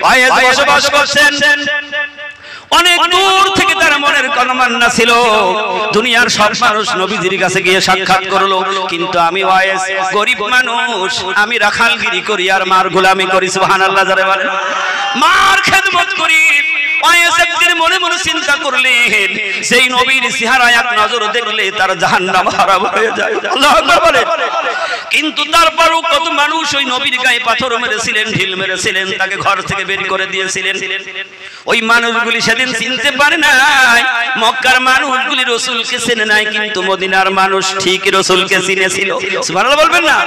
Wise বসবাস করছেন। অনেক দূর থেকে তার মনের কলমান্না ছিল, দুনিয়ার সব মানুষ নবীজির কাছে গিয়ে সাক্ষাৎ করলো, কিন্তু আমি ওয়াইস গরিব মানুষ, আমি রাখালগিরি করি আর মার গোলামি করি। সুবহানাল্লাহ যারা বলেন, মার খেদমত করি। ওয়াইস একদিন মনে মনে চিন্তা করলেন, সেই নবীর চেহারা এক নজর দেখলে তার জাহান্নাম হারাম হয়ে যায়। আল্লাহু আকবার বলেন। কিন্তু তারপরও কত মানুষ ওই নবীর গায়ে পাথর মেরেছিলেন, ঢিল মেরেছিলেন, তাকে ঘর থেকে বের করে দিয়েছিলেন। ওই মানুষগুলি সেদিন চিনতে পারে নাই, মক্কার মানুষগুলি রাসূলকে চেনে নাই, কিন্তু মদিনার মানুষ ঠিক রাসূলকে চিনেছিল। সুবহানাল্লাহ বলবেন না?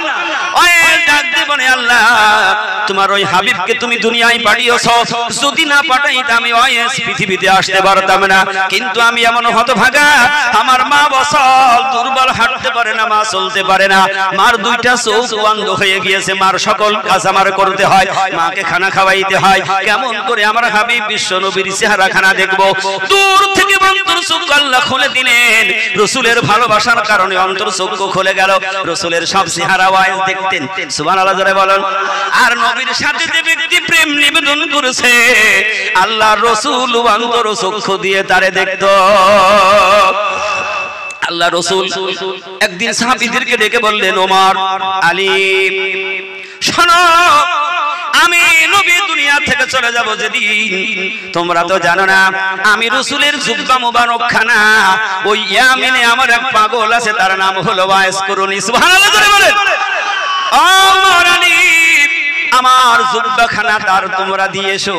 ওই ডাক দিয়ে বলে, আল্লাহ তোমার ওই হাবিবকে তুমি দুনিয়ায় পাঠিয়েছো, যদি না পাঠাইতে আমি ওয়াইস পৃথিবীতে আসতে পারতাম না। কিন্তু আমি এমন হতভাগা, আমার মা বছর দুর্বল, হাঁটতে পারে না, মা চলতে পারে না, মার দুইটা চোখ বন্ধ হয়ে গিয়েছে, মার সকল কাজ আমার করতে হয়, মাকে খানা খাওয়াইতে হয়, কেমন করে আমার হাবিব বিশ্ব নবীর চেহারা খানা দেখবো? দূর থেকে অন্তর চোখ আল্লাহ খুলে দিলেন, রাসূলের ভালোবাসার কারণে অন্তর চোখ খুলে গেল, রাসূলের সব চেহারা ওয়াইস দেখতেন। সুবহানাল্লাহ জোরে বলেন। আর নবীর সাথে যে ব্যক্তি প্রেম নিবেদন করেছে, আল্লাহর রাসূল অন্তর চক্ষু দিয়ে তারে দেখতো। আল্লাহ রাসূল একদিন সাহাবীদেরকে ডেকে বললেন, ওমর, আলী, শোনো, আমি নবী দুনিয়া থেকে চলে যাব যেদিন, তোমরা তো জানো না আমি রাসূলের জুব্বা মুবারক খানা ওই ইয়ামিনে আমার এক পাগল আছে, তার নাম হলো ওয়াইস করুনি। সুবহানাল্লাহ জোরে বলেন। ওমর, আলী, আমার জুব্বা খানা তার তোমরা দিয়ে এসো।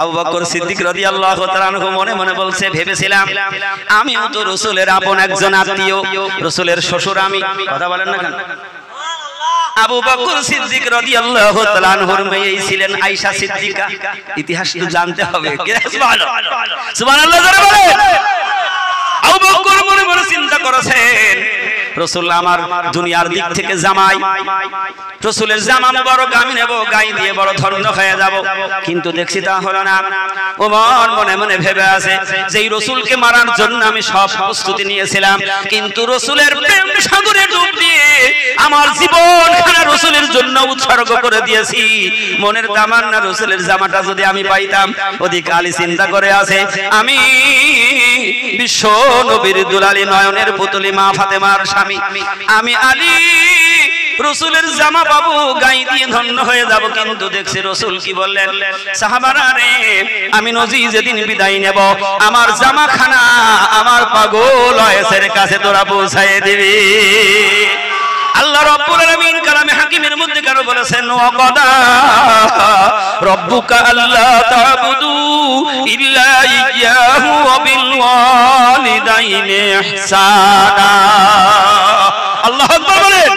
আবু বকর সিদ্দিক রাদিয়াল্লাহু তাআলা আনহু মনে মনে বলছে, ভেবেছিলাম আমিও তো রাসূলের আপন একজন আত্মীয়, রাসূলের শ্বশুর আমি। কথা বলেন না কেন? আবু বকর সিদ্দিক রাদিয়াল্লাহু তাআলা আনহুর মেয়ে ছিলেন আয়েশা সিদ্দিকা। ইতিহাস তো জানতে হবে। সুবহানাল্লাহ জোরে বলেন। আবু বকর মনে মনে চিন্তা করেছেন, রাসূল আমার দুনিয়ার দিক থেকে জামাই, রাসূলের জামা মুবারক আমি নেব, গায়ে দিয়ে বড় ধন্য হয়ে যাব, কিন্তু দেখছি তা হলো না। ওমর মনে মনে ভেবে আছে, যেই রাসূলকে মারার জন্য আমি সব প্রস্তুতি নিয়েছিলাম, কিন্তু রাসূলের প্রেম সাগরে ডুব দিয়ে আমার জীবন খানা রাসূলের জন্য উৎসর্গ করে দিয়েছি। মনের তামান্না রাসূলের জামাটা যদি আমি পাইতাম। ওদিকে আলী চিন্তা করে আছে, আমি বিশ্ব নবীর দুলালী নয়নের পুতলি মা ফাতেমার স্বামী, আমি আলী রাসূলের জামা পাবো, গায়ে দিয়ে ধন্য হয়ে যাব, কিন্তু দেখছি রাসূল কি বললেন, সাহাবারা রে, আমি নবী যেদিন বিদায় নেব, আমার জামা খানা আমার পাগল ওয়াইসের কাছে তোরা পৌঁছায় দিবি। আল্লাহ রাব্বুল আলামিন কালামে হাকিমের মধ্যে কেন বলেছেন, ওয়াকাদা রাব্বুকা আল্লা তা'বুদু ইল্লা ইয়্যাহু ওয়া বিল ওয়ালিদাইনি ইহসানা। আল্লাহু আকবার বলেন।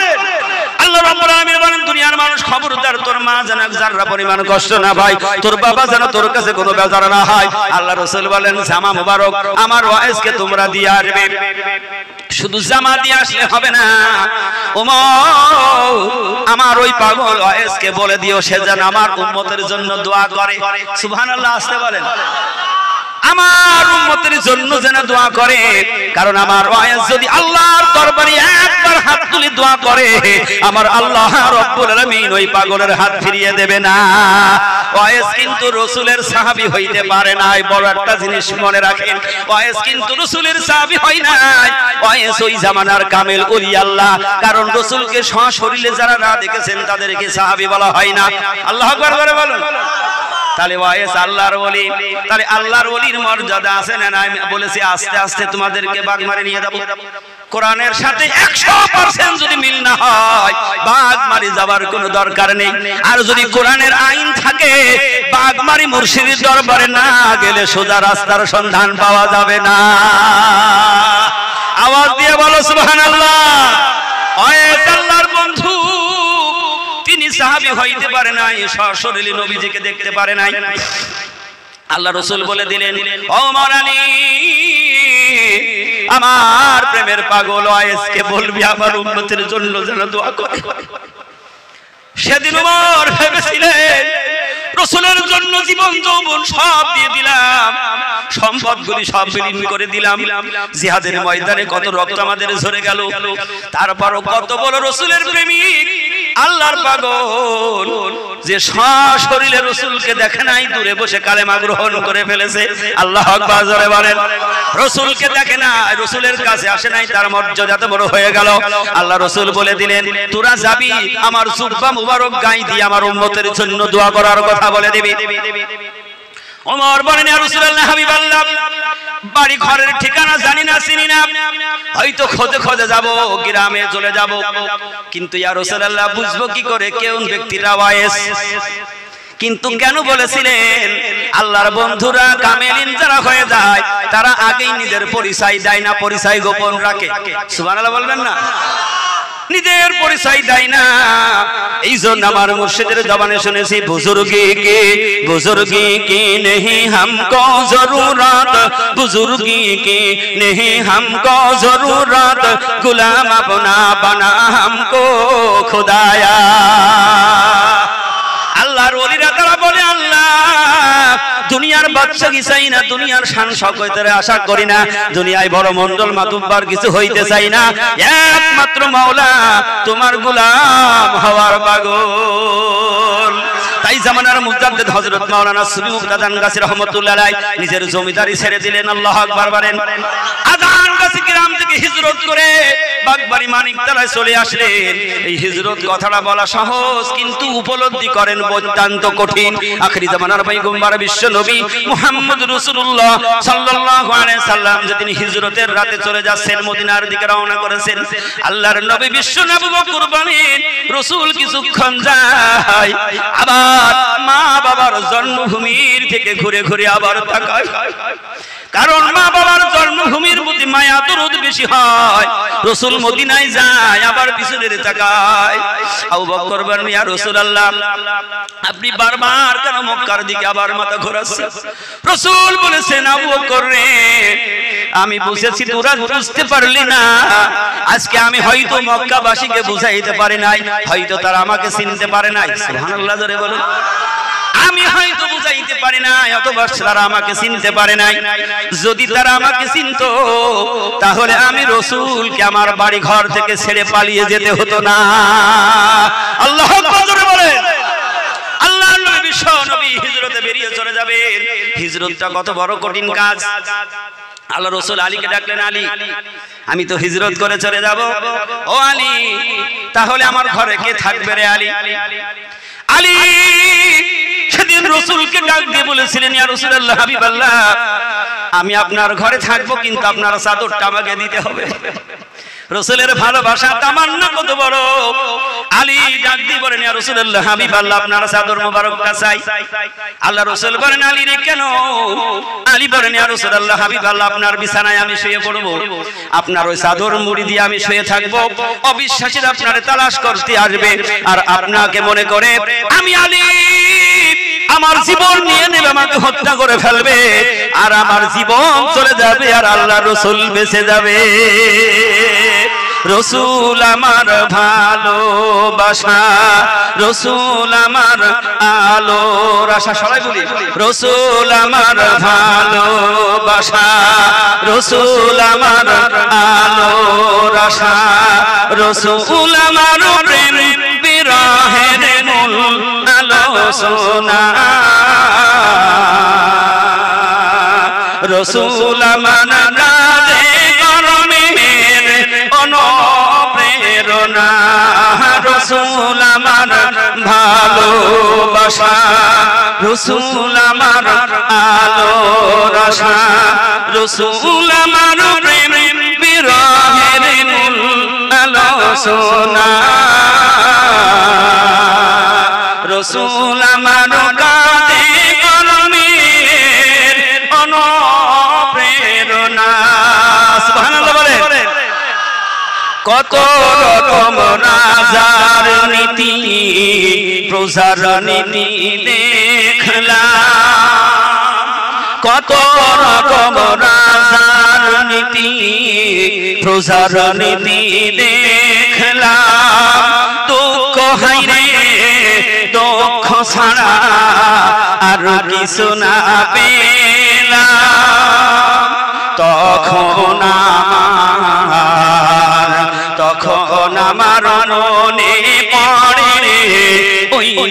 আল্লাহ রাব্বুল আলামিন বলেন, দুনিয়ার মানুষ খবরদার তোর মা যেন যারা পরিমাণ কষ্ট না পায়, তোর বাবা যেন তোর কাছে কোনো বেজার না হয়। আল্লাহ রাসূল বলেন, জামা মুবারক আমার ওয়াইসকে তোমরা দিয়ে আসবে। শুধু জামা দিয়ে আসলে হবে না, ওমর আমার ওই পাগল ওয়াইসকে বলে দিও, সে যেন আমার উম্মতের জন্য দোয়া করে। সুবহানাল্লাহ আসতে বলেন। আমার উম্মতের জন্য যেন দোয়া করে, কারণ আমার ওয়াইস যদি আল্লাহর দরবারে একবার হাত তুলে দোয়া করে, আমার আল্লাহ রাব্বুল আলামিন ওই পাগলের হাত ফিরিয়ে দেবে না। ওয়াইস কিন্তু রাসূলের সাহাবী হইতে পারে নাই। বড় একটা জিনিস মনে রাখেন, ওয়াইস কিন্তু রাসূলের সাহাবী হয় নাই, ওয়াইস ওই জামানার কামেল ওলি আল্লাহ। কারণ রাসূলকে সশরীরে যারা না দেখেছেন তাদেরকে সাহাবী বলা হয় না। আল্লাহু আকবার করে বলুন। তাহলে ওয়াইস আল্লাহর ওলি, তাহলে আল্লাহর ওলির মর্যাদা আছে না? আমি বলেছি আস্তে আস্তে তোমাদেরকে বাগমারে নিয়ে যাব। কোরআনের সাথে 100% যদি মিল না হয়, বাগমারি যাবার কোনো দরকার নেই। আর যদি কোরআনের আইন থাকে, বাগমারি মুর্শিদের দরবারে না গেলে সোজা রাস্তার সন্ধান পাওয়া যাবে না। আওয়াজ দিয়ে বলো সুবহানাল্লাহ। ওয়াইস আল্লাহর বন্ধু, তিনি সাহাবী হইতে পারে নাই, সশরীরে নবীজিকে দেখতে পারে নাই। আল্লাহ রাসূল বলে দিলেন, ওমর, আলী, আমার প্রেমের পাগল ওয়াইসকে বলবি আমার উম্মতের জন্য যেন দোয়া করে। সেদিন ওমর ভেবেছিলেন, রাসূলের জন্য জীবন যৌবন সব দিয়ে দিলাম, সম্পদগুলি সব বিলীন করে দিলাম, জিহাদের ময়দানে কত রক্ত আমাদের ঝরে গেল, তারপরও কত বড় রাসূলের প্রেমিক আল্লাহর পাগল যে সশরীরে রাসূলকে দেখে নাই, দূরে বসে কালেমা গ্রহণ করে ফেলেছে। আল্লাহু আকবার জোরে বলেন। রাসূলকে দেখে না, রাসূলের কাছে আসে নাই, তার মর্যাদা এত বড় হয়ে গেল। আল্লাহ রাসূল বলে দিলেন, তোরা যাবি আমার জুব্বা মুবারক গায়ে দিয়ে আমার উম্মতের জন্য দোয়া করার কথা বলে দিবি। ওমর বলেন, ইয়া রাসূলুল্লাহ হাবিবাল্লাহ, বাড়ি ঘরের ঠিকানা জানি না, চিনি না, হয়তো খোঁজে খোঁজে যাব, গ্রামে চলে যাব, কিন্তু ইয়া রাসূলুল্লাহ বুঝবো কি করে কোন ব্যক্তিটা ওয়াইস? কিন্তু কেন বলেছিলেন? আল্লাহর বন্ধুরা কামেলিন যারা হয়ে যায় তারা আগেই নিজের পরিচয় দেয় না, পরিচয় গোপন রাখে। সুবহানাল্লাহ বলবেন না? নিজের পরিচয় দেয় না। এই জন্য আমার মুর্শিদের জবানে শুনেছি, বুজুর্গি কি নেহি হামকো জরুরত, বুজুর্গি কি নেহি হামকো জরুরত, গুলাম আপনা বানা হামকো খুদায়া। আল্লাহর ওলিরা তারা বলে, আল্লাহ দুনিয়ার বাদশা কি চাই না, দুনিয়ার শান শওকতের আশা করি না, দুনিয়ায় বড় মন্ডল মাতুব্বার কিছু হইতে চাই না, একমাত্র মাওলা তোমার গোলাম হওয়ার পাগল। তাই জামানার মুজাদ্দিদ হযরত মাওলানা সুফি মুক্তাদান গাছী রাহমাতুল্লাহ আলাইহি নিজের জমিদারি ছেড়ে দিলেন। আল্লাহু আকবার বলেন। আদান গাছী গ্রাম থেকে হিজরত করে বাগবাড়ি মানিকতলায় চলে আসলেন। এই হিজরত কথাটা বলা সহজ, কিন্তু উপলব্ধি করেন অত্যন্ত কঠিন। আখিরি জামানার পয়গম্বর বিশ্ব নবী মুহাম্মদ রাসূলুল্লাহ সাল্লাল্লাহু আলাইহি সাল্লাম যেদিন হিজরতের রাতে চলে যাচ্ছেন, মদিনার দিকে রওনা করেছেন, আল্লাহর নবী বিশ্ব নবী বকর বলেন, রাসূল কিছুক্ষণ যায়, আবার মা বাবার জন্মভূমির থেকে ঘুরে ঘুরে আবার তাকায়। কারণ মা বাবার জন্মভূমির প্রতি মায়া দরদ বেশি হয়। রাসূল মদিনায় যায়, আবার পিছনে তাকায়। আবু বকর বলেন, ইয়া রাসূলুল্লাহ, আপনি বারবার কেন মক্কার দিকে আবার মাথা ঘোরাচ্ছেন? রাসূল বলেছেন, আবু বকর রে, আমি বুঝেছি তোরা বুঝতে পারলি না। আজকে আমি হয়তো মক্কাবাসীকে বুঝাইতে পারি নাই, হয়তো তারা আমাকে চিনতে পারে নাই। সুবহানাল্লাহ জোরে বলুন। আমি হয়তো বুঝাইতে পারি না, অথবা তারা আমাকে চিনতে পারে নাই। যদি তারা আমাকে চিনতো তাহলে আমি রাসূলকে আমার বাড়ি ঘর থেকে ছেড়ে পালিয়ে যেতে হতো না। আল্লাহু আকবার জোরে বলেন। আল্লাহর নবী বিশ্ব নবী হিজরতে বেরিয়ে চলে যাবেন। হিজরতটা কত বড় কঠিন কাজ। আল্লাহ রাসূল আলীকে ডাকলেন, আলী আমি তো হিজরত করে চলে যাব। ও আলী, তাহলে আমার ঘরে কে থাকবে রে আলী? আলী সেদিন রাসূলকে ডাক দিয়ে বলেছিলেন, ইয়া রাসূলুল্লাহ হাবিবাল্লাহ, আমি আপনার ঘরে থাকবো, কিন্তু আপনার চাদরটা আমাকে দিতে হবে। রাসূলের ভালোবাসা তামান্না কত বড়। আলী ডাক দিয়ে বলেন, ইয়া রাসূলুল্লাহ হাবিবাল্লাহ, আপনার চাদর মোবারকটা চাই। আল্লাহ রাসূল বলেন, আলী রে কেন? আলী বলেন, ইয়া রাসূলুল্লাহ হাবিবাল্লাহ, আপনার বিছানায় আমি শুয়ে পড়ব, আপনার ওই চাদর মুড়ি দিয়ে আমি শুয়ে থাকবো। অবিশ্বাসীরা আপনারে তালাশ করতে আসবে, আর আপনাকে মনে করে আমি আলী আমার জীবন নিয়ে নেবে, আমাকে হত্যা করে ফেলবে, আর আমার জীবন চলে যাবে, আর আল্লাহর রাসূল বেঁচে যাবে। রাসূল আমার ভালোবাসা, রাসূল আমার আলোর আশা, সবাই বলি রাসূল আমার ভালোবাসা, রাসূল আমার আলোর আশা, রাসূল আমার প্রেম বিরহের মূল আলোচনা, রাসূল আমার কাজে কর্মের অনুপ্রেরণা, রাসূল আমার ভালোবাসা, রাসূল আমার আলোর আশা, রাসূল আমার প্রেম বিরহের মূল আলোচনা, রাসূল আমার কাজে কর্মের অনুপ্রেরণা। সুবহানাল্লাহ বলেন। কত রকম রাজার নীতি প্রজার নীতি দেখলাম, কত রকম রাজার নীতি প্রজার নীতি দেখলাম, দুঃখ হাইরে দুঃখ ছাড়া আর কিছু না পেলাম, তখন আমার মনে পড়ে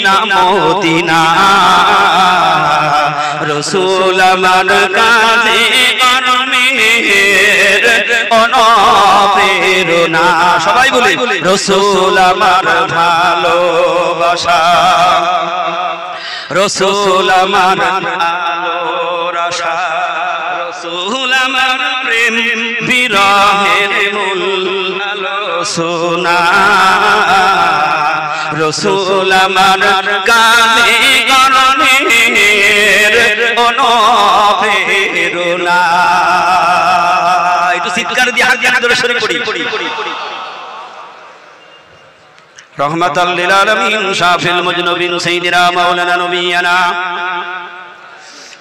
না মদিনা রাসূল আমার কাছে কর্মের অনুপ্রেরণা সবাই বলি রাসূল আমার ভালোবাসা রাসূল আমার আলোর আশা রাসূল আমার প্রেম বিরহের মূল আলোচনা রাসূল আমার কানে গণনের অনুপ্রেরণা একটু চিৎকার দিয়ে হাত দিয়ে ধরে সরে পড়ি রহমাতাল লিল আলামিন শাফিল মুজনুবিন সাইয়্যিদিনা মাওলানা নবিয়ানা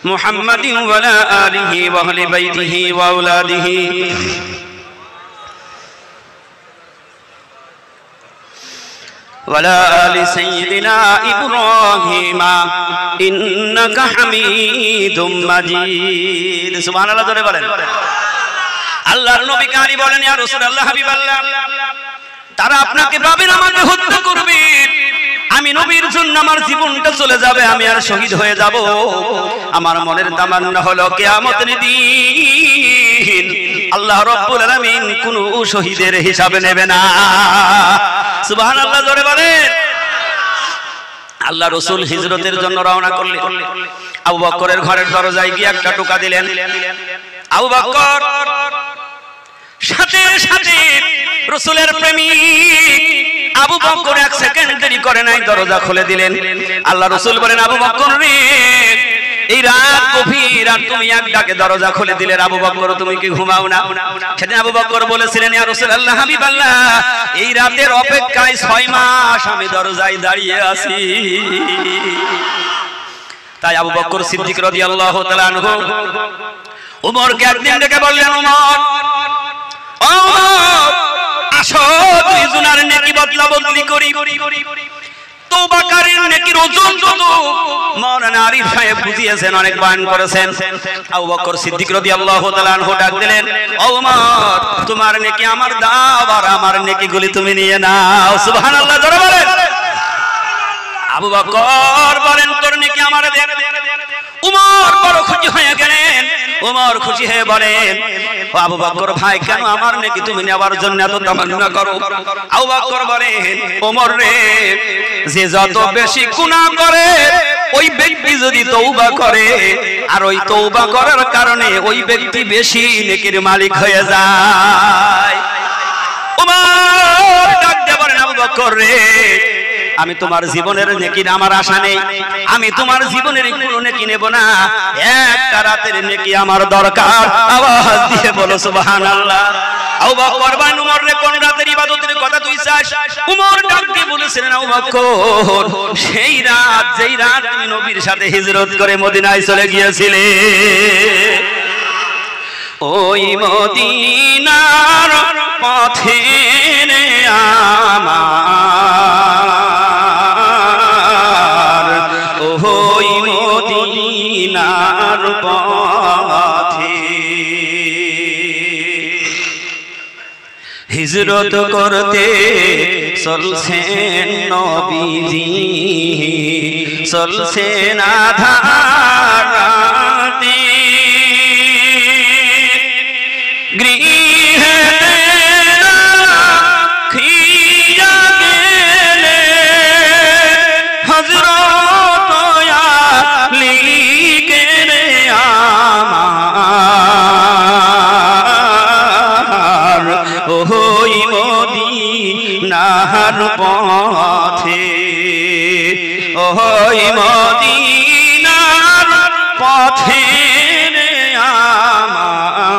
মুহাম্মাদিন ওয়া আলা আলিহি ওয়া আহলি বাইতিহি ওয়া আওলাদিহি ওয়া আলা আলি সাইয়্যিদিনা ইব্রাহিমা ইন্নাকা হামিদুম মাজিদ সুবহানাল্লাহ জোরে বলেন আল্লাহর নবী কারি বলেন ইয়া রাসূলুল্লাহ হাবিবাল্লাহ তারা আপনাকে পাবেন আমাকে হত্যা করবে আমি নবীর জন্য আমার জীবনটা চলে যাবে আমি আর শহীদ হয়ে যাব আমার মনের তামান্না হলো কিয়ামতের দিন আল্লাহ রাব্বুল আলামিন কোন শহীদের হিসাবে নেবে না সুবহানাল্লাহ জোরে বলেন আল্লাহ রাসূল হিজরতের জন্য রওনা করলেন আবু বকরের ঘরের দরজায় গিয়ে একটা টোকা দিলেন আবু বকর সাথে সাথে রাসূলের প্রেমিক আবু বকর এক সেকেন্ড দেরি করে নাই দরজা খুলে দিলেন আল্লাহ রাসূল বলেন আবু বকর রে এই রাত গভীর আর তুমি এক ডাকে দরজা খুলে দিলে আবু বকর তুমি কি ঘুমাও না সেদিন আবু বকর বলেছিলেন ইয়া রাসূলুল্লাহ হাবিবাল্লাহ এই রাতের অপেক্ষায় 6 মাস আমি দরজায় দাঁড়িয়ে আছি তাই আবু বকর সিদ্দিক রাদিয়াল্লাহু তাআলা আনহু ওমরকে একদিন ডেকে বললেন ওমর আসো দুই জনের নেকি বদলা বদলি করি তওবাকারীর নেকির ওজন কত মাওলানা আরিফ সাহেব বুঝিয়েছেন অনেক বয়ান করেছেন আবু বকর সিদ্দিক রাদিয়াল্লাহু তাআলা আনহু ডাক দিলেন ও ওমর তোমার নেকি আমার দাও আর আমার নেকিগুলি তুমি নিয়ে নাও সুবহানাল্লাহ জোরে বলেন আবু বকর বলেন তোর নেকি আমার দে উমর বড় খুশি হয়ে গেলেন উমর খুশি হয়ে বলেন আবু বকর ভাই কেন আমার নেকি তুমি নেওয়ার জন্য এত তামান্না করো আবু বকর বলেন ওমর রে যে যত বেশি গুনাহ করে ওই ব্যক্তি যদি তওবা করে আর ওই তওবা করার কারণে ওই ব্যক্তি বেশি নেকির মালিক হয়ে যায় ওমর ডাক দিয়ে বলেন আবু বকর রে আমি তোমার জীবনের নেকি আমার আশা নেই আমি তোমার জীবনের কোনো নেকি নেব না একটা রাতের নেকি আমার দরকার আওয়াজ দিয়ে বলো সুবহানাল্লাহ আবু বকর বলেন উমর রে কোন রাতের ইবাদতের কথা তুই চাস উমর ডাক দিয়ে বলেছিলেন আবু বকর সেই রাত যেই রাত তুমি নবীর সাথে হিজরত করে মদিনায় চলে গিয়েছিলে ওই মদিনার পথে রে আমার ওই মদিনার পথে হিজরত করতে চলছেন নবীজি চলছেন আধার রাতে গৃহে রাখিয়া গেলে হযরত আলীকে রে আমার ওই মদিনার পথে ওই মদিনার পথে রে আমার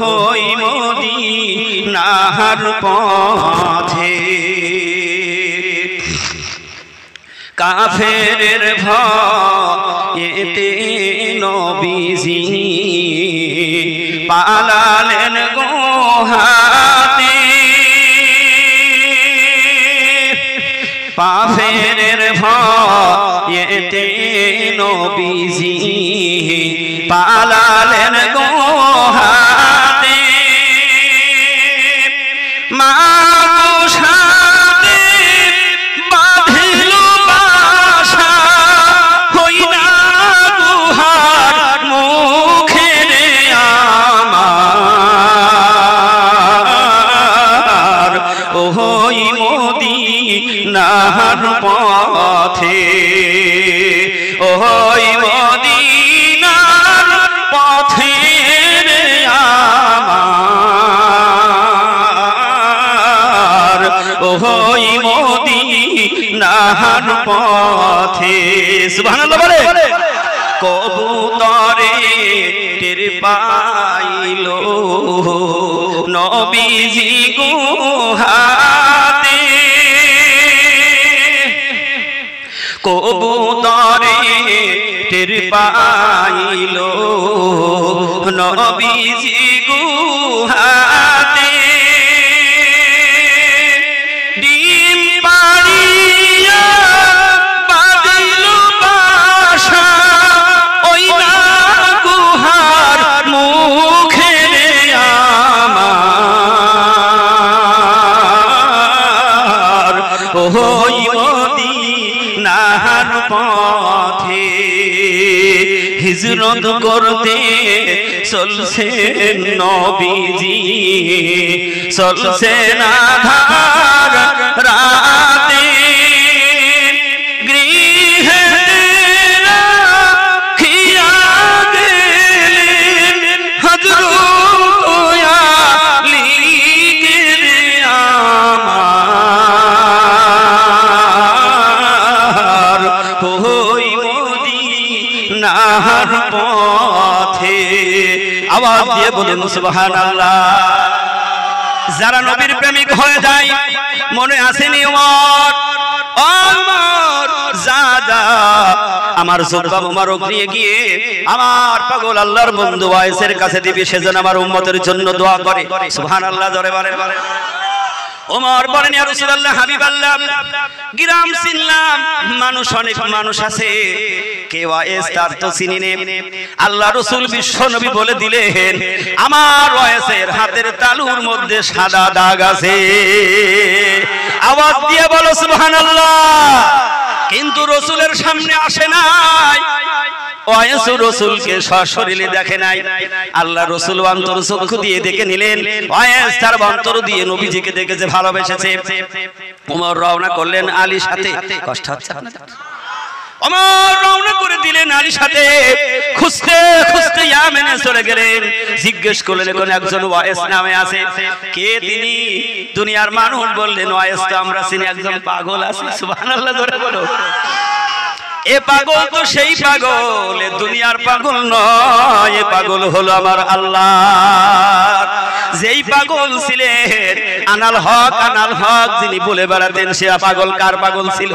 ওই মদিনার পথে কাফেরের ভয়েতে নবীজি পালালেন গোহাতে কাফেরের ভয়েতে নবীজি পালালেন গোহাতে মা সাথে পথে ওই মদিনার পথে রে আমার ওই মদিনার পথে সুবহানাল্লাহ বলে কবুতরে টের পাইল নবীজি গুহাতে কবুতরে টের পাইল নবীজি গুহাতে ডিম পাড়িয়া বাঁধিল বাসা ওই না গুহার মুখে আমার ওই মদিনার পথে হিজরত করতে চলছে নবীজি চলছে আধার রাতে গৃহে রাখিয়া গেলেন হযরত আলীকে আমার ওই মদিনার পথে আওয়াজ দিয়ে বলেন সুবহানাল্লাহ। যারা নবীর প্রেমিক হয়ে যায় মনে আসেনি আমার জাদা আমার জুব্বা মুবারক নিয়ে গিয়ে আমার পাগল আল্লাহর বন্ধু ওয়াইসের কাছে দিবি সেজন্য আমার উম্মতের জন্য দোয়া করে সুবহানাল্লাহ জোরে বলেন। ওমর বলেন ইয়া রাসূলুল্লাহ হাবিবাল্লাহ গ্রাম চিনলাম মানুষ অনেক মানুষ আছে কে ওয়াইস তার তো চিনি নে আল্লাহ রাসূল বিশ্ব নবী বলে দিলেন আমার ওয়াইসের হাতের তালুর মধ্যে সাদা দাগ আছে আওয়াজ দিয়ে বলো সুবহানাল্লাহ। কিন্তু রাসূলের সামনে আসে নাই ওয়াইস রাসূলকে সশরীরে দেখে নাই আল্লাহ রাসূল অন্তর চক্ষু দিয়ে দেখে নিলেন ওয়াইস তার অন্তর দিয়ে নবীজিকে দেখেছে ভালোবেসেছে। ওমর রওনা করলেন আলীর সাথে কষ্ট হচ্ছে আপনাদের ওমর রওনা করে দিলেন আলীর সাথে খুঁজতে খুঁজতে ইয়ামেনে চলে গেলেন জিজ্ঞেস করলেন কোন একজন ওয়াইস নামে আছে কে তিনি দুনিয়ার মানুষ বললেন ওয়াইস তো আমরা চিনি একজন পাগল আছে সুবহানাল্লাহ জোরে বলো। এ পাগল তো সেই পাগল এ দুনিয়ার পাগল নয় এ পাগল হলো আমার আল্লাহ যেই পাগল ছিলেন আনাল হক যিনি বলে বেড়াতেন সে পাগল কার পাগল ছিল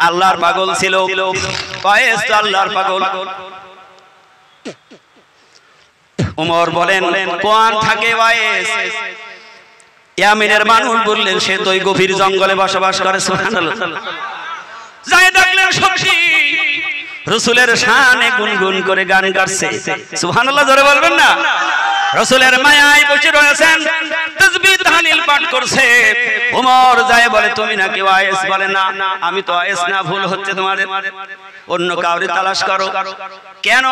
আল্লাহর পাগল ছিল ওয়াইস তো আল্লাহর পাগল। ওমর বলেন কোন থাকে ওয়াইস ইয়ামিনের মানুষ বললেন সে তো ওই গভীর জঙ্গলে বসবাস করে সুবহানাল্লাহ। যাই দেখলেন সত্যি রাসূলের শানে গুনগুন করে গান গাচ্ছে সুবহানাল্লাহ জোরে বলবেন না। রাসূলের মায়ায় বসে রয়েছেন তাসবিহ তাহলিল পাঠ করছে। ওমর যায় বলে তুমি নাকি ওয়াইস বলে না আমি তো ওয়াইস না ভুল হচ্ছে তোমাদের অন্য কাউরে তালাশ করো কেন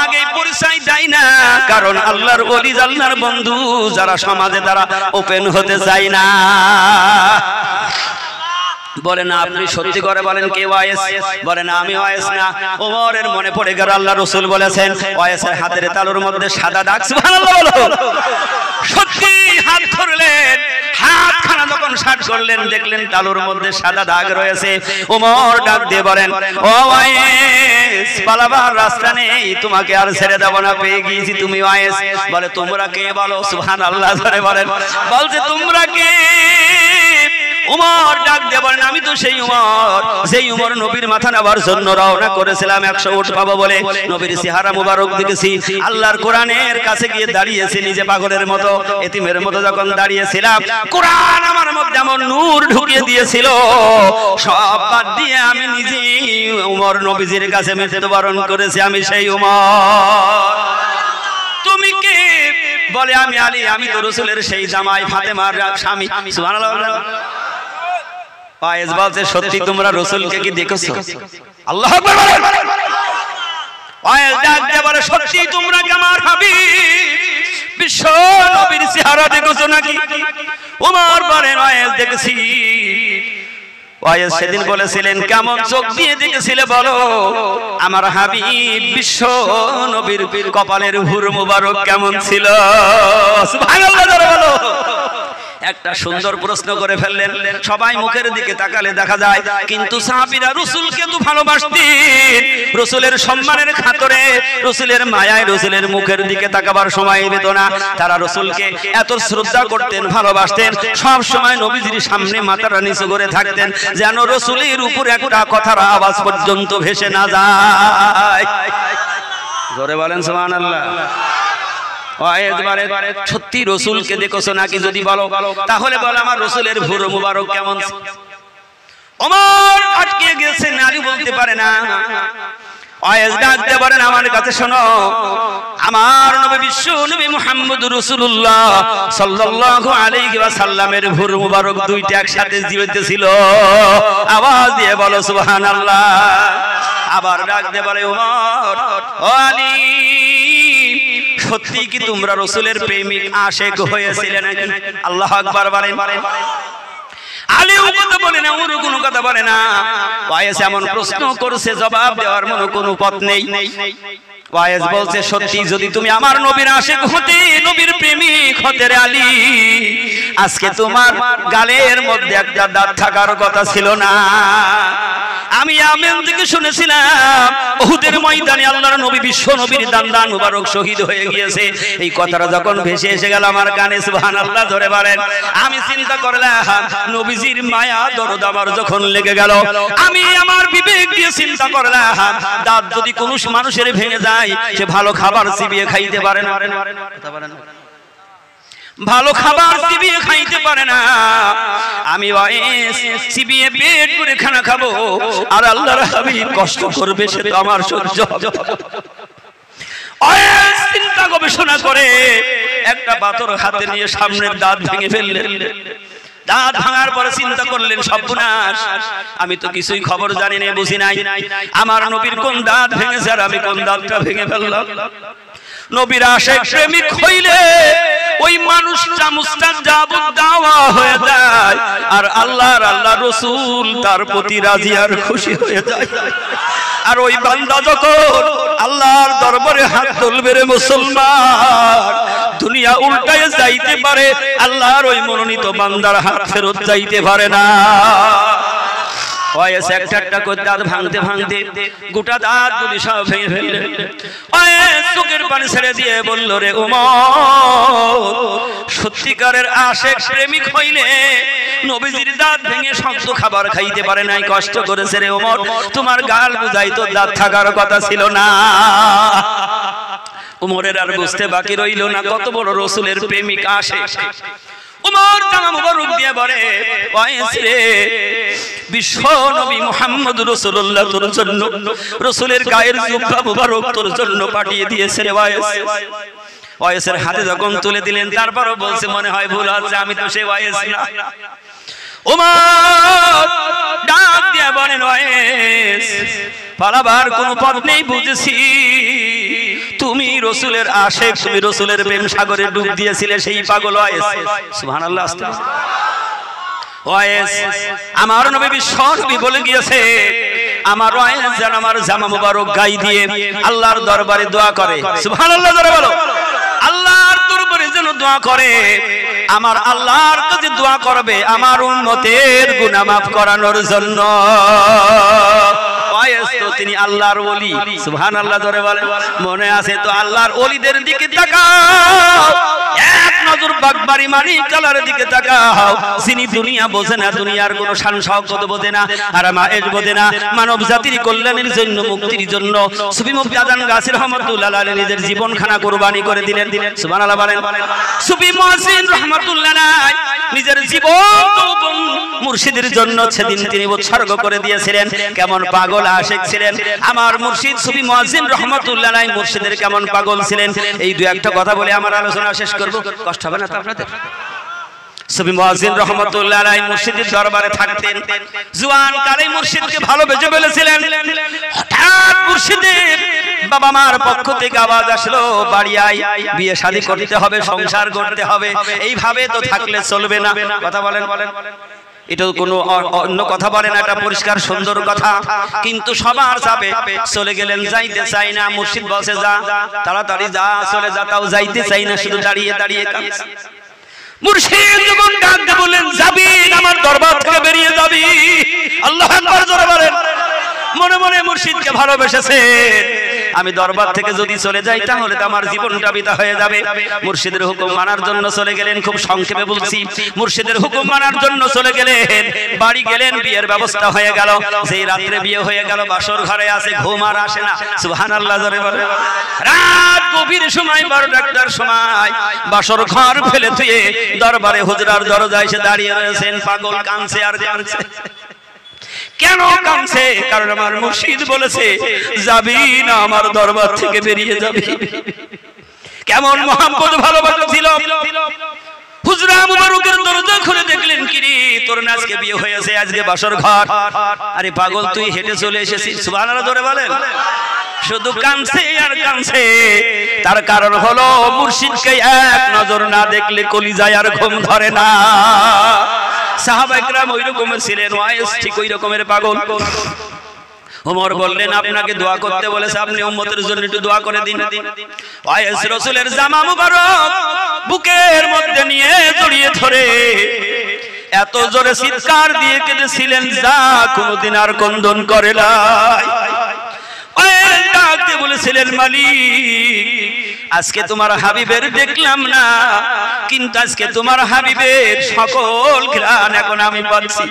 আগে পরিচয় দেয় না কারণ আল্লাহর ওলি আল্লাহর বন্ধু যারা সমাজে তারা ওপেন হতে চায় না বলে না আপনি সত্যি করে বলেন কে ওয়াইস বলে না আমি ওয়াইস না। ওমরের মনে পড়ে গেল আল্লাহ রাসূল বলেছেন ওয়াইসের হাতের তালুর মধ্যে সাদা দাগ সুবহানাল্লাহ বলো সত্যি হাত ধরলেন হাতখানা যখন শাট করলেন দেখলেন তালুর মধ্যে সাদা দাগ রয়েছে। ওমর ডাক দিয়ে বলেন ও ওয়াইস পালাবার রাস্তা নেই তোমাকে আর ছেড়ে দেব না পেয়ে গিয়েছি তুমি ওয়াইস বলে তোমরা কে বলো সুবহানাল্লাহ ধরে বলেন বলছে তোমরা কে উমর ডাক দিয়ে বলেন আমি তো সেই উমর যেই উমর নবীর মাথা নেবার জন্য রওনা করেছিলাম 100 উট পাবো বলে নবীর চেহারা মুবারক দেখেছি আল্লাহর কোরআনের কাছে গিয়ে দাঁড়িয়েছি নিজে পাগলের মতো এতিমের মতো যখন দাঁড়িয়েছিলাম কোরআন আমার মধ্যে এমন নূর ঢুকিয়ে দিয়েছিল সব বাদ দিয়ে আমি নিজে উমর নবীজির কাছে মৃত্যুবরণ করেছি আমি সেই উমর। তুমি কে বলে আমি আলী আমি তো রাসূলের সেই জামাই ফাতেমার স্বামী সুবহানাল্লাহ। ওয়াইস বলছে সত্যি তোমরা রাসূলকে কি দেখেছো আল্লাহু আকবার বলেন। ওয়াইস ডাক দিয়ে বলে সত্যি তোমরা কি আমার হাবিব বিশ্ব নবীর চেহারা দেখেছো নাকি ওমর বলেন ওয়াইস দেখেছি ওয়াইস সেদিন বলেছিলেন কেমন চোখ দিয়ে দেখেছিলে বলো? আমার হাবিব বিশ্ব নবীর কপালের হুর মুবারক কেমন ছিল? সুবহানাল্লাহ জোরে বলো। একটা সুন্দর প্রশ্ন করে ফেললেন। সবাই মুখের দিকে তাকালে দেখা যায়, কিন্তু সাহাবীরা রাসূলকে তো ভালোবাসতেন। রাসূলের সম্মানের খাতিরে, রাসূলের মায়ায় রাসূলের মুখের দিকে তাকাবার সময় পেত না। তারা রাসূলকে এত শ্রদ্ধা করতেন, ভালোবাসতেন, সব সময় নবীজির সামনে মাথাটা নিচু করে থাকতেন, যেন রাসূলের উপর একটা কথার আওয়াজ পর্যন্ত ভেসে না যায়। জোরে বলেন সুবহানাল্লাহ। সত্যি রসুলকে দেখছো নাকি যদি বলো, তাহলে বলো আমার রসুলের ভুর মুবারক কেমন? ওমর আটকে গেছে, নারী বলতে পারে না। ওয়াইস ডাকতে পারেন আমার কাছে শোনো, আমার নবী বিশ্ব নবী মুহাম্মদুর রাসূলুল্লাহ সাল্লাল্লাহু আলাইহি ওয়াসাল্লামের ভুর মুবারক দুইটা একসাথে জীবিতেছিল। আওয়াজ দিয়ে বলো সুবহানাল্লাহ। আবার ডাকতে পারে ওমর, ও আলী, সত্যি কি তোমরা রাসূলের প্রেমিক আশিক হয়েছিলে নাকি? আল্লাহু আকবার বলেন। আলীও কথা বলে না, ওর কোনো কথা বলে না। ওয়াইস এমন প্রশ্ন করছে, জবাব দেওয়ার মতো কোনো পথ নেই। ওয়াইস বলছে, সত্যি যদি তুমি আমার নবীর আশিক হতে, নবীর প্রেমিক হতে রে আলী, আজকে তোমার গালের মধ্যে একটা দাঁত থাকার কথা ছিল না। আমি আমেন থেকে শুনেছিলাম উহুদের ময়দানে আল্লাহর নবী বিশ্ব নবীর দান মুবারক শহীদ হয়ে গিয়েছে। এই কথাটা যখন ভেসে এসে গেল আমার কানে, সুবহানাল্লাহ ধরে বলেন, আমি চিন্তা করলাম নবীজির মায়া দরদ আমার যখন লেগে গেল, আমি আমার বিবেক দিয়ে চিন্তা করলাম দাঁত যদি কোনো মানুষের ভেঙে যায়, সে ভালো খাবার চিবিয়ে খাইতে পারে না, ভালো খাবার চিবিয়ে খাইতে পারে না। আমি ওয়াইস চিবিয়ে পেট করে খানা খাবো, আর আল্লাহর হাবিব কষ্ট করবে, সে তো আমার সহ্য হবে। ওয়াইস চিন্তা গবেষণা করে একটা পাথর হাতে নিয়ে সামনের দাঁত ভেঙে ফেললেন। দাঁত ভাঙার পরে চিন্তা করলেন, সর্বনাশ, আমি তো কিছুই খবর জানি না, বুঝি নাই আমার নবীর কোন দাঁত ভেঙেছে আর আমি কোন দাঁতটা ভেঙে ফেললাম। নবীর আশিক প্রেমিক হইলে ওই মানুষটা মুস্তাজাবুদ দাওয়া হয়ে যায়, আর আল্লাহর রাসূল তার প্রতি রাজি আর খুশি হয়ে যায়। আর ওই বান্দা যখন আল্লাহর দরবারে হাত তুলবে রে মুসলমান, দুনিয়া উল্টায় যাইতে পারে, আল্লাহর ওই মনোনীত বান্দার হাত ফেরত যাইতে পারে না। ওয়াইস একটা একটা করে দাঁত ভাঙতে ভাঙতে গোটা দাঁতগুলি সব ভেঙে ফেললেন। ওয়াইস চোখের পানি ছেড়ে দিয়ে বলল, রে ওমর, সত্যিকারের আশিক প্রেমিক হইলে নবীজির দাঁত ভেঙে শক্ত খাবার খাইতে পারে নাই, কষ্ট করেছে রে ওমর, তোমার গাল বুঝাই তো দাঁত থাকার কথা ছিল না। ওমরের আর বুঝতে বাকি রইল না কত বড় রাসূলের প্রেমিক আশিক। ওমর জামা মুবারক দিয়ে বলে, ওয়াইস রে, বিশ্ব নবী মুহাম্মদ রাসূলুল্লাহ তোর জন্য রাসূলের গায়ের জুব্বা মুবারক তোর জন্য পাঠিয়ে দিয়েছে রে ওয়াইস। ওয়াইসের হাতে যখন তুলে দিলেন, তারপরও বলছে, মনে হয় ভুল আছে, আমি তো সেই ওয়াইস না। ওমর ডাক দিয়ে বলেন, ওয়াইস, পালাবার কোনো পথ নেই, বুঝেছি তুমি রাসূলের আশিক, তুমি রাসূলের প্রেম সাগরে ডুব দিয়েছিলে সেই পাগল ওয়াইস। সুবহানাল্লাহ। ওয়াইস, আমার নবী বিশ্ব নবী বলে গিয়েছে, আমার ওয়াইস যেন আমার জামা মুবারক গায়ে দিয়ে আল্লাহর দরবারে দোয়া করে। সুবহানাল্লাহ জোরে বলো। আল্লাহর দরবারে যেন দোয়া করে, আমার আল্লাহর কাছে দোয়া করবে আমার উম্মতের গুনাহ মাফ করানোর জন্য। ওয়াইস তো তিনি আল্লাহর ওলি। সুবহানাল্লাহ জোরে বলেন। মনে আছে তো? আল্লাহর ওলিদের দিকে তাকাও, এক নজর বাগবাড়ি মানিক কালার দিকে তাকাও, যিনি দুনিয়া বোঝে না, দুনিয়ার কোনো শান শওকত বোঝে না, আর মায়ের বোঝে না, মানব জাতির কল্যাণের জন্য, মুক্তির জন্য সুফি মুফতি আজান গাছির রহমাতুল্লাহ আলাইহি নিজের জীবনখানা কুরবানি করে দিলেন। সুবহানাল্লাহ বলেন। সুফি মুহসিন রহমাতুল্লাহ আলাইহি নিজের জীবন মুর্শিদের জন্য সেদিন তিনি উৎসর্গ করে দিয়েছিলেন। কেমন পাগল আশিক ছিলেন আমার মুর্শিদ সুফি মুহসিন রহমাতুল্লাহ আলাইহি, মুর্শিদের কেমন পাগল ছিলেন, এই দুই একটা কথা বলে আমার আলোচনা শেষ করব। কষ্ট হবে না তো আপনাদের? সুফি মুহসিন রহমাতুল্লাহ আলাইহি মুর্শিদের দরবারে থাকতেন। জওয়ান কালে মুর্শিদকে ভালোবেসে ফেলেছিলেন। হঠাৎ মুর্শিদের বাবা মার পক্ষ থেকে আওয়াজ আসলো, বাড়ি আয়, বিয়ে শাদী করতে হবে, সংসার করতে হবে, এইভাবে তো থাকলে চলবে না। কথা বলেন। এটা কোনো অন্য কথা বলে না, এটা পরিষ্কার সুন্দর কথা। কিন্তু সবার চাপে চলে গেলেন, যাইতে চাই না। মুর্শিদ বসে যা, তাড়াতাড়ি যা, চলে যা, তাও যাইতে চাই না, শুধু দাঁড়িয়ে দাঁড়িয়ে কাঁদছে। মুর্শিদ যখন ডাক দিয়ে বললেন, যাবি আমার দরবার থেকে বেরিয়ে যাবি। আল্লাহু আকবার জোরে বলেন। মনে মনে মুর্শিদকে ভালোবেসেছে, আমি দরবার থেকে যদি চলে যাই তাহলে তো আমার জীবনটা বৃথা হয়ে যাবে। মুর্শিদের হুকুম মানার জন্য চলে গেলেন। খুব সংক্ষেপে বলছি, মুর্শিদের হুকুম মানার জন্য চলে গেলেন। বাড়ি গেলেন, বিয়ের ব্যবস্থা হয়ে গেল। সেই রাত্রে বিয়ে হয়ে গেল, বাসর ঘরে আছে, ঘুম আর আসে না। সুবহানাল্লাহ জোরে বলে। রাত গভীর সময়, 12টার সময় বাসর ঘর ফেলে থুয়ে দরবারে হুজরার দরজায় এসে দাঁড়িয়ে রয়েছেন। পাগল কাঁদছে আর কাঁদছে। কেন কাঁদছে? কারণ আমার মুর্শিদ বলেছে, যাবি না আমার দরবার থেকে বেরিয়ে যাবি। কেমন মহব্বত ভালোবাসা ছিল। হুজরা মুবারকের দরজা খুলে দেখলেন, কিরে তোর না আজকে বিয়ে হয়েছে, আজকে বাসর ঘর। আরে পাগল, তুই হেঁটে চলে এসেছিস। সুবহানাল্লাহ ধরে বলেন। শুধু কাঁদছে আর কাঁদছে। তার কারণ হলো মুর্শিদকে এক নজর না দেখলে কলিজায় আর ঘুম ধরে না। সাহাবায়ে কেরাম ওই রকমের ছিলেন, ওয়াইস ঠিক ওই রকমের পাগল। ওমর বললেন, আপনাকে দোয়া করতে বলেছে, আপনি উম্মতের জন্য একটু দোয়া করে দিন। ওয়াইস রাসূলের জামা মুবারক বুকের মধ্যে নিয়ে জড়িয়ে ধরে এত জোরে চিৎকার দিয়ে কেঁদেছিলেন, যা কোনোদিন আর কন্দন করে নাই। ওয়াইস ডাক দিয়ে বলেছিলেন, মালিক আজকে তোমার হাবিবের দেখলাম না, কিন্তু আজকে তোমার হাবিবের সকল ঘ্রাণ এখন আমি পাচ্ছি।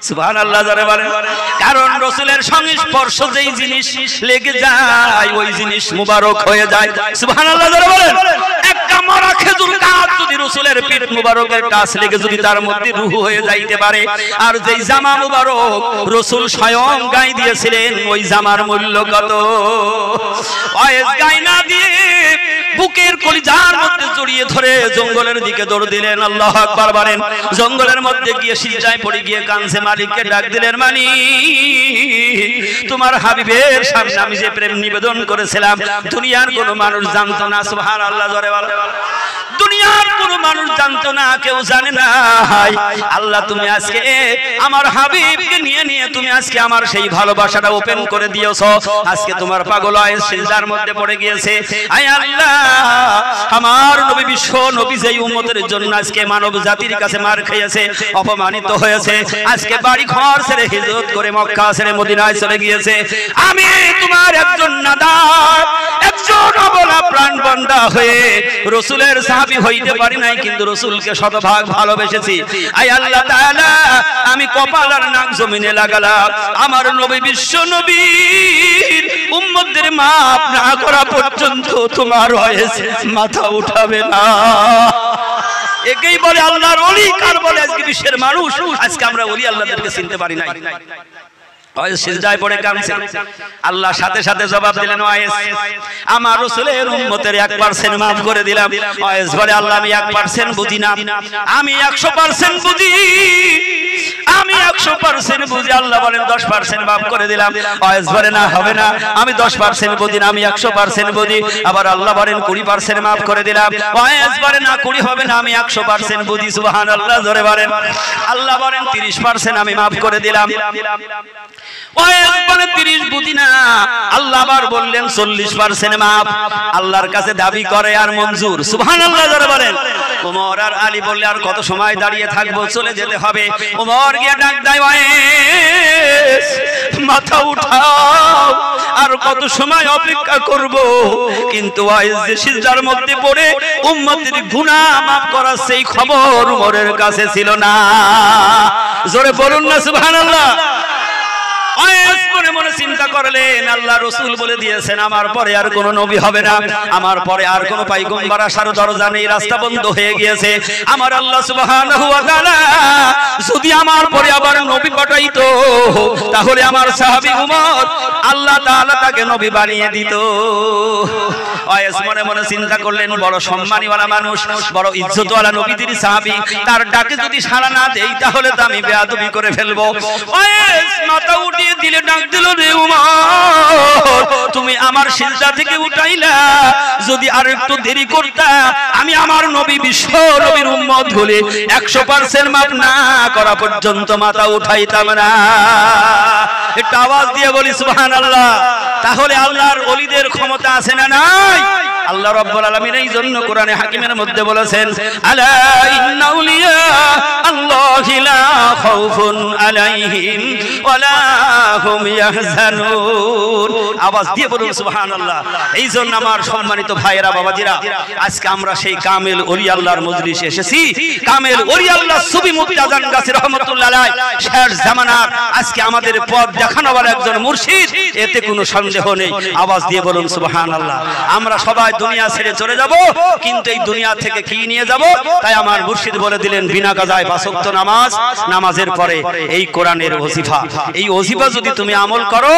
সুবহানাল্লাহ জোরে বলেন। কারণ রাসূলের সংস্পর্শ যেই জিনিস লেগে যায় ওই জিনিস মুবারক হয়ে যায়। সুবহানাল্লাহ জোরে বলেন। একটা মরা খেজুর গাছ যদি রাসূলের পিঠ মুবারকের কাছ লেগে যদি তার মধ্যে রূহ হয়ে যাইতে পারে, আর যেই জামা মুবারক রাসূল স্বয়ং গায়ে দিয়েছিলেন, ওই জামার মূল্য কত? ওয়াইস গায়ে না দিয়ে বুকের কলিজার মধ্যে জড়িয়ে ধরে জঙ্গলের দিকে দৌড় দিলেন। আল্লাহু আকবার বলেন। জঙ্গলের মধ্যে গিয়ে সিজদায় পড়ে গিয়ে কাঁদছে, মালিককে ডাক দিলেন, মালিক তোমার হাবিবের সামনে আমি যে প্রেম নিবেদন করেছিলাম দুনিয়ার কোনো মানুষ জানতো না। সুবহানাল্লাহ জোরে বলেন। দুনিয়ার কোনো মানুষ জানতো না, কেউ জানে না। আল্লাহ তুমি আজকে আমার হাবিবকে নিয়ে নিয়ে তুমি আজকে আমার সেই ভালোবাসাটা ওপেন করে দিয়েছো। আজকে তোমার পাগল ওয়াইস সিজদার মধ্যে পড়ে গিয়েছে। আয় আল্লাহ, আমার নবী বিশ্ব নবী যেই উম্মতের জন্য আজকে মানব জাতির কাছে মার খেয়েছে, অপমানিত হয়েছে, আজকে বাড়ি ঘর ছেড়ে হিজরত করে মক্কা ছেড়ে মদিনায় চলে গিয়েছে, আমি তোমার একজন নাদার, একজন অবলা প্রাণ বন্ধা হয়ে রাসূলের সাহাবী হইতে পারি নাই, কিন্তু রাসূলকে শতভাগ ভালোবেসেছি। আয় আল্লাহ তাআলা, আমি কপাল আর নাক জমিনে লাগালাম, আমার নবী বিশ্ব নবীর উম্মতদের মাফ না করা পর্যন্ত তোমার হয়েছে মাথা উঠাবে না। একেই বলে আল্লাহর ওলি। কার বলে আজকে বিশ্বের মানুষ? আজকে আমরা ওলি আল্লাহদেরকে চিনতে পারি নাই। ওয়াইস সিজদায় পড়ে কাঁদছে। আল্লাহ সাথে সাথে জবাব দিলেন, ওয়াইস আমার রাসূলের উম্মতের 1% maaf করে দিলাম। ওয়াইস বলে, আল্লাহ আমি 1% বুঝি না, আমি 100% বুঝি, আমি 100% বুঝি। আল্লাহ বলেন 10% maaf করে দিলাম। ওয়াইস বলে, না হবে না, আমি 10% বুঝি না, আমি 100% বুঝি। আবার আল্লাহ বলেন 20% maaf করে দিলাম। ওয়াইস বলে, না 20 হবে না, আমি 100% বুঝি। সুবহানাল্লাহ জোরে বলেন। আল্লাহ বলেন 30% আমি maaf করে দিলাম। ওয়াইস বলে 30 বুঝি না। আল্লাহ আবার বললেন 40% maaf। আল্লাহর কাছে দাবি করে আর মঞ্জুর। সুবহানাল্লাহ জোরে বলেন। ওমর আর আলী বললে, আর কত সময় দাঁড়িয়ে থাকবো, চলে যেতে হবে। ওমর গিয়ে ডাক দেয়, ওয়াইস মাথা উঠাও, আর কত সময় অপেক্ষা করব? কিন্তু ওয়াইস যে সিজদার মধ্যে পড়ে উম্মতের গুনাহ maaf করার সেই খবর ওমরের কাছে ছিল না। জোরে বলুন না সুবহানাল্লাহ। ওয়াইস মনে মনে চিন্তা করলেন, আল্লাহ রাসূল বলে দিয়েছেন আমার পরে আর কোনো নবী হবে না, আমার পরে আর কোনো পয়গম্বর আসার দরজা নেই, রাস্তা বন্ধ হয়ে গিয়েছে। আমার আল্লাহ সুবহানাহু ওয়া তাআলা যদি আমার পরে আবার নবী পাঠাইতো, তাহলে আমার সাহাবী উমর আল্লাহ তাআলা তাকে নবী বানিয়ে দিত। ওয়াইস মনে মনে চিন্তা করলেন, বড় সম্মানীওয়ালা মানুষ, বড় ইজ্জতওয়ালা নবীদের সাহাবী, তার ডাকে যদি সাড়া না দেই তাহলে তো আমি বেয়াদবি করে ফেলবো। ওয়াইস মাথা উঠিয়ে দিলে ডাক দিল, রে উমর তুমি আমার সিজদা থেকে উঠাইলা, যদি আর একটু দেরি করতা আমি আমার নবী বিশ্ব নবীর উম্মত হলে 100% মাফ না করা পর্যন্ত মাথা উঠাইতাম না। একটু আওয়াজ দিয়ে বলি সুবহানাল্লাহ। তাহলে আল্লাহর ওলিদের ক্ষমতা আছে না নাই? আল্লাহ রাব্বুল আলামিন এই জন্য কোরআনে হাকিমের মধ্যে বলেছেন, আলা ইন্না আউলিয়া আল্লাহি লা খাউফুন আলাইহিম ওয়ালা হুম ইয়াহজানুন। আওয়াজ দিয়ে বলুন সুবহানাল্লাহ। এই জন্য আমার সম্মানিত ভাইয়েরা, বাবাজিরা, আজকে আমরা সেই কামেল ওলি আল্লাহর মজলিসে এসেছি। কামেল ওলি আল্লাহ সুফি মুফতি আজান গাছী রাহমাতুল্লাহ আলাইহি শেষ জামানার আজকে আমাদের পথ দেখানোওয়ালা একজন মুর্শিদ, এতে কোনো সন্দেহ নেই। আওয়াজ দিয়ে বলুন সুবহানাল্লাহ। আমরা সবাই দুনিয়া ছেড়ে চলে যাব, কিন্তু এই দুনিয়া থেকে কি নিয়ে যাব? তাই আমার মুর্শিদ বলে দিলেন, বিনা কাজায় 5 ওয়াক্ত নামাজ, নামাজের পরে এই কোরআনের ওজিফা। এই ওজিফা যদি তুমি আমল করো